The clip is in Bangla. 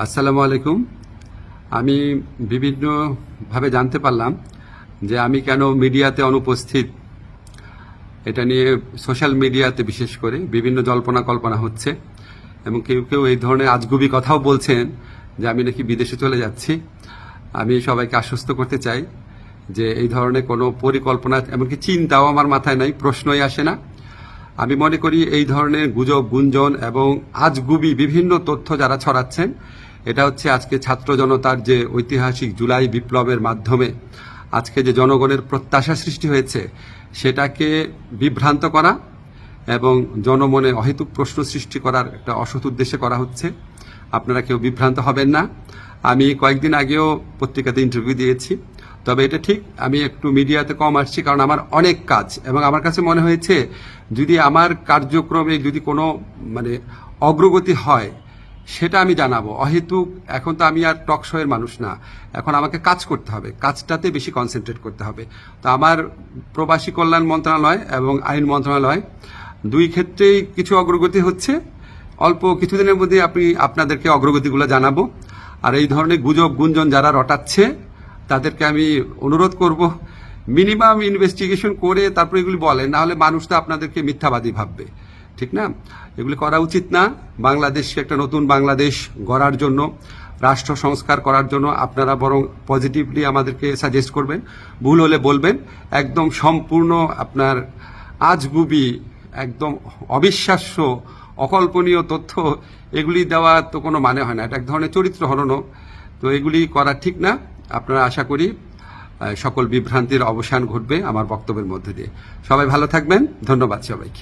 আসসালামু আলাইকুম। আমি বিভিন্নভাবে জানতে পারলাম যে আমি কেন মিডিয়াতে অনুপস্থিত। এটা নিয়ে সোশ্যাল মিডিয়াতে বিশেষ করে বিভিন্ন জল্পনা কল্পনা হচ্ছে এবং কেউ কেউ এই ধরনের আজগুবি কথাও বলছেন যে আমি নাকি বিদেশে চলে যাচ্ছি। আমি সবাইকে আশ্বস্ত করতে চাই যে এই ধরনের কোনো পরিকল্পনা এমনকি চিন্তাও আমার মাথায় নাই, প্রশ্নই আসে না। আমি মনে করি এই ধরনের গুজব গুঞ্জন এবং আজগুবি বিভিন্ন তথ্য যারা ছড়াচ্ছেন, এটা হচ্ছে আজকে ছাত্র জনতার যে ঐতিহাসিক জুলাই বিপ্লবের মাধ্যমে আজকে যে জনগণের প্রত্যাশা সৃষ্টি হয়েছে সেটাকে বিভ্রান্ত করা এবং জনমনে অহেতুক প্রশ্ন সৃষ্টি করার একটা অসৎ উদ্দেশ্যে করা হচ্ছে। আপনারা কেউ বিভ্রান্ত হবেন না। আমি কয়েকদিন আগেও পত্রিকাতে ইন্টারভিউ দিয়েছি, তবে এটা ঠিক আমি একটু মিডিয়াতে কম আসছি কারণ আমার অনেক কাজ এবং আমার কাছে মনে হয়েছে যদি আমার কার্যক্রমে যদি কোনো অগ্রগতি হয় সেটা আমি জানাবো। অহেতুক এখন তো আমি আর টক শোয়ের মানুষ না, এখন আমাকে কাজ করতে হবে, কাজটাতে বেশি কনসেন্ট্রেট করতে হবে। তো আমার প্রবাসী কল্যাণ মন্ত্রণালয় এবং আইন মন্ত্রণালয় দুই ক্ষেত্রেই কিছু অগ্রগতি হচ্ছে। অল্প কিছুদিনের মধ্যে আপনাদেরকে অগ্রগতিগুলো জানাবো। আর এই ধরনের গুজব গুঞ্জন যারা রটাচ্ছে তাদেরকে আমি অনুরোধ করব মিনিমাম ইনভেস্টিগেশন করে তারপরে এগুলি বলেন, না হলে মানুষ তো আপনাদেরকে মিথ্যাবাদী ভাববে, ঠিক না? এগুলি করা উচিত না। বাংলাদেশকে একটা নতুন বাংলাদেশ গড়ার জন্য, রাষ্ট্র সংস্কার করার জন্য আপনারা বরং পজিটিভলি আমাদেরকে সাজেস্ট করবেন, ভুল হলে বলবেন। একদম সম্পূর্ণ আপনার আজগুবি, একদম অবিশ্বাস্য অকল্পনীয় তথ্য এগুলি দেওয়া তো কোনো মানে হয় না, এটা এক ধরনের চরিত্র হননও। তো এগুলি করা ঠিক না। আপনারা আশা করি সকল বিভ্রান্তির অবসান ঘটবে আমার বক্তব্যের মধ্যে দিয়ে। সবাই ভালো থাকবেন। ধন্যবাদ সবাইকে।